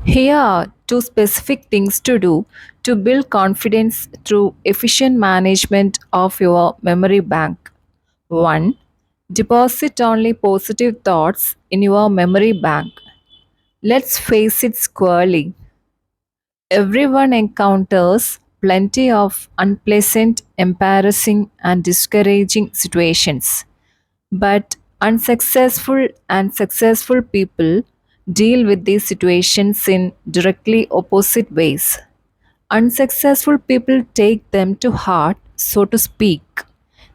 Here are two specific things to do to build confidence through efficient management of your memory bank. 1. Deposit only positive thoughts in your memory bank. Let's face it squarely. Everyone encounters plenty of unpleasant, embarrassing, and discouraging situations. But unsuccessful and successful people deal with these situations in directly opposite ways. Unsuccessful people take them to heart, so to speak.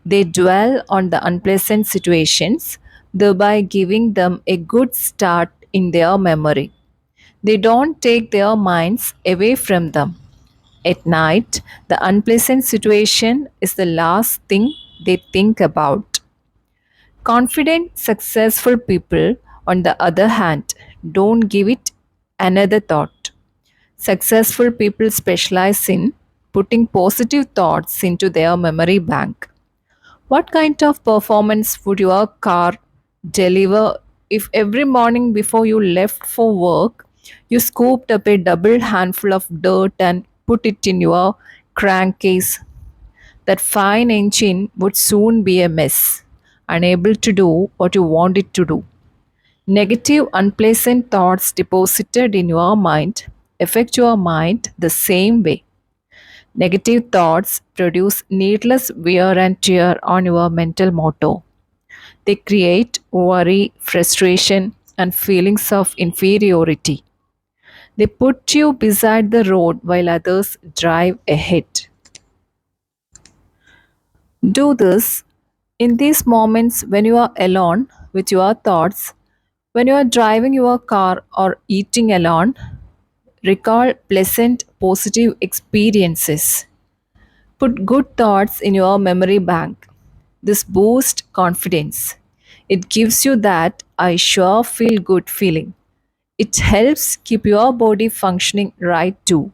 They dwell on the unpleasant situations, thereby giving them a good start in their memory. They don't take their minds away from them. At night, the unpleasant situation is the last thing they think about. Confident, successful people, on the other hand, don't give it another thought. Successful people specialize in putting positive thoughts into their memory bank. What kind of performance would your car deliver if every morning before you left for work, you scooped up a double handful of dirt and put it in your crankcase? That fine engine would soon be a mess, unable to do what you want it to do. Negative, unpleasant thoughts deposited in your mind affect your mind the same way. Negative thoughts produce needless wear and tear on your mental motor. They create worry, frustration, and feelings of inferiority. They put you beside the road while others drive ahead. Do this in these moments when you are alone with your thoughts, when you are driving your car or eating alone. Recall pleasant, positive experiences. Put good thoughts in your memory bank. This boosts confidence. It gives you that I sure feel good feeling. It helps keep your body functioning right too.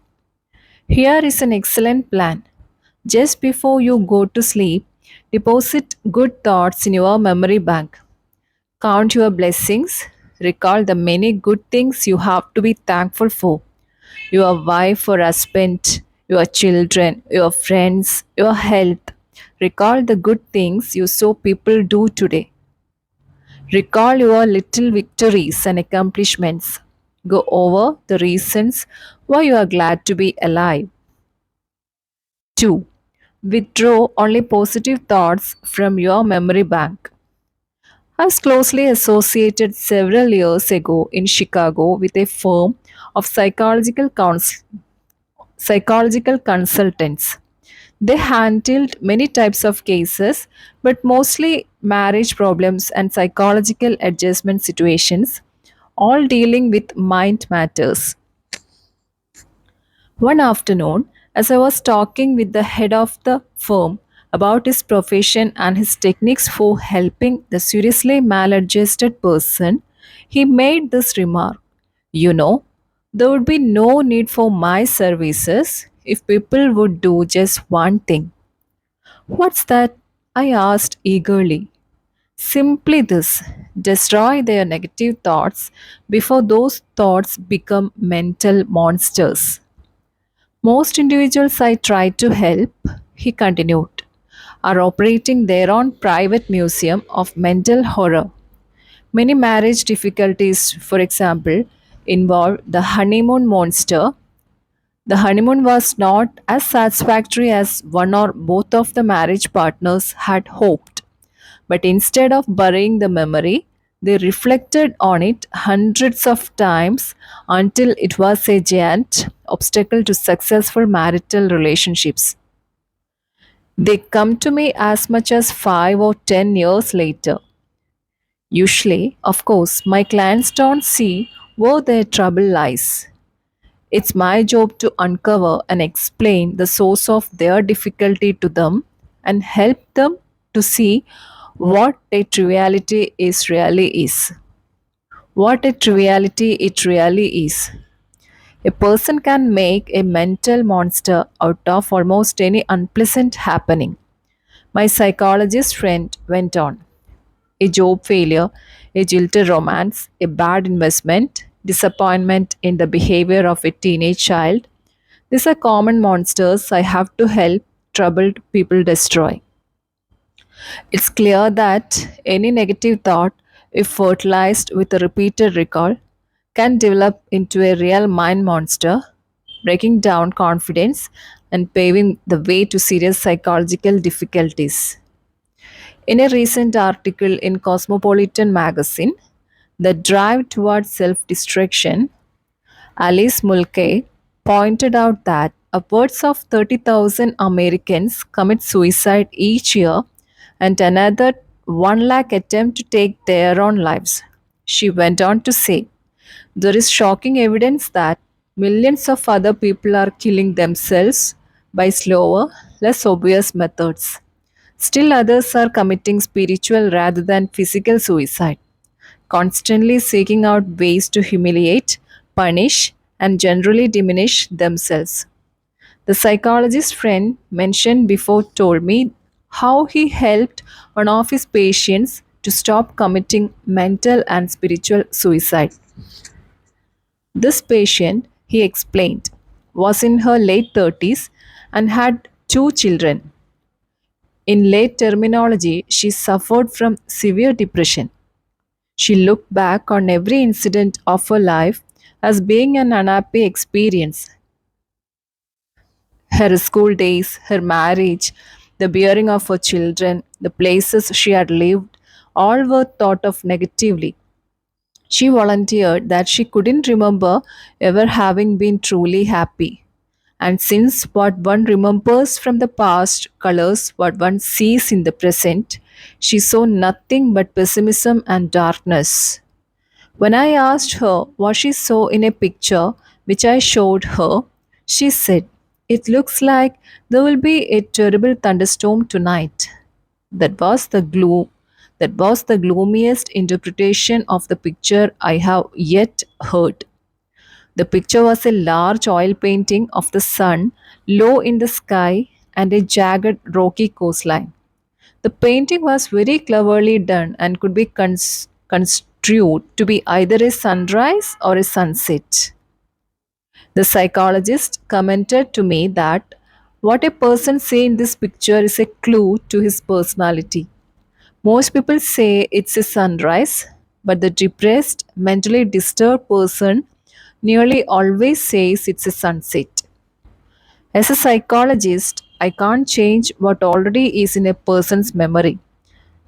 Here is an excellent plan. Just before you go to sleep, deposit good thoughts in your memory bank. Count your blessings. Recall the many good things you have to be thankful for: your wife or husband, your children, your friends, your health. Recall the good things you saw people do today. Recall your little victories and accomplishments. Go over the reasons why you are glad to be alive. 2. Withdraw only positive thoughts from your memory bank. I was closely associated several years ago in Chicago with a firm of psychological consultants. They handled many types of cases, but mostly marriage problems and psychological adjustment situations, all dealing with mind matters. One afternoon, as I was talking with the head of the firm about his profession and his techniques for helping the seriously maladjusted person, he made this remark: You know, there would be no need for my services if people would do just one thing. What's that? I asked eagerly. Simply this: destroy their negative thoughts before those thoughts become mental monsters. Most individuals I try to help, he continued, are operating their own private museum of mental horror. Many marriage difficulties, for example, involve the honeymoon monster. The honeymoon was not as satisfactory as one or both of the marriage partners had hoped, but instead of burying the memory, they reflected on it hundreds of times until it was a giant obstacle to successful marital relationships. They come to me as much as 5 or 10 years later. Usually, of course, my clients don't see where their trouble lies. It's my job to uncover and explain the source of their difficulty to them and help them to see what a triviality is really is. What a triviality it really is. A person can make a mental monster out of almost any unpleasant happening. My psychologist friend went on. A job failure, a jilted romance, a bad investment. disappointment in the behavior of a teenage child. These are common monsters I have to help troubled people destroy. It's clear that any negative thought, if fertilized with a repeated recall, can develop into a real mind monster, breaking down confidence and paving the way to serious psychological difficulties. In a recent article in Cosmopolitan magazine, The Drive Towards Self Destruction, Alice Mulcahy pointed out that upwards of 30,000 Americans commit suicide each year and another 1 lakh attempt to take their own lives. She went on to say, there is shocking evidence that millions of other people are killing themselves by slower, less obvious methods. Still, others are committing spiritual rather than physical suicide, constantly seeking out ways to humiliate, punish, and generally diminish themselves. The psychologist friend mentioned before told me how he helped one of his patients to stop committing mental and spiritual suicide. This patient, he explained, was in her late 30s and had two children. In late terminology, she suffered from severe depression. She looked back on every incident of her life as being an unhappy experience. Her school days, her marriage, the bearing of her children, the places she had lived, all were thought of negatively. She volunteered that she couldn't remember ever having been truly happy. And since what one remembers from the past colors what one sees in the present, she saw nothing but pessimism and darkness. When I asked her what she saw in a picture which I showed her, she said, it looks like there will be a terrible thunderstorm tonight. That was the gloom. That was the gloomiest interpretation of the picture I have yet heard. The picture was a large oil painting of the sun low in the sky and a jagged rocky coastline. The painting was very cleverly done and could be construed to be either a sunrise or a sunset. The psychologist commented to me that what a person say in this picture is a clue to his personality. Most people say it's a sunrise, but the depressed, mentally disturbed person nearly always says it's a sunset. As a psychologist, I can't change what already is in a person's memory,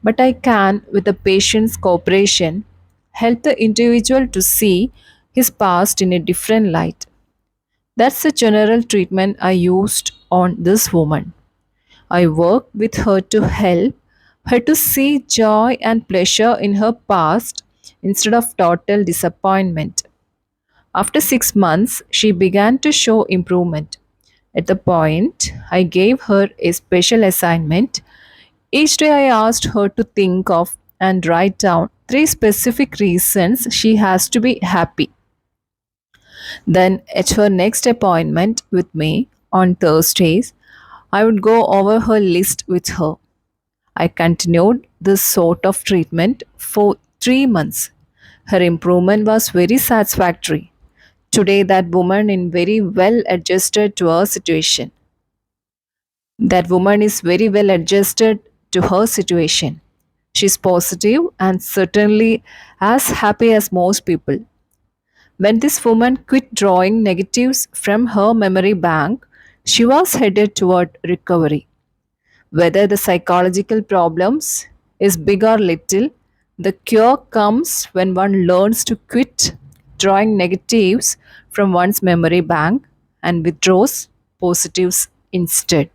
but I can, with the patient's cooperation, help the individual to see his past in a different light. That's the general treatment I used on this woman. I worked with her to help her to see joy and pleasure in her past instead of total disappointment. After 6 months, she began to show improvement. At the point, I gave her a special assignment. Each day, I asked her to think of and write down three specific reasons she has to be happy. Then, at her next appointment with me on Thursdays, I would go over her list with her. I continued this sort of treatment for 3 months. Her improvement was very satisfactory. Today, that woman is very well adjusted to her situation. That woman is very well adjusted to her situation. She's positive and certainly as happy as most people. When this woman quit drawing negatives from her memory bank, she was headed toward recovery. Whether the psychological problems is big or little, the cure comes when one learns to quit drawing negatives from one's memory bank and withdraws positives instead.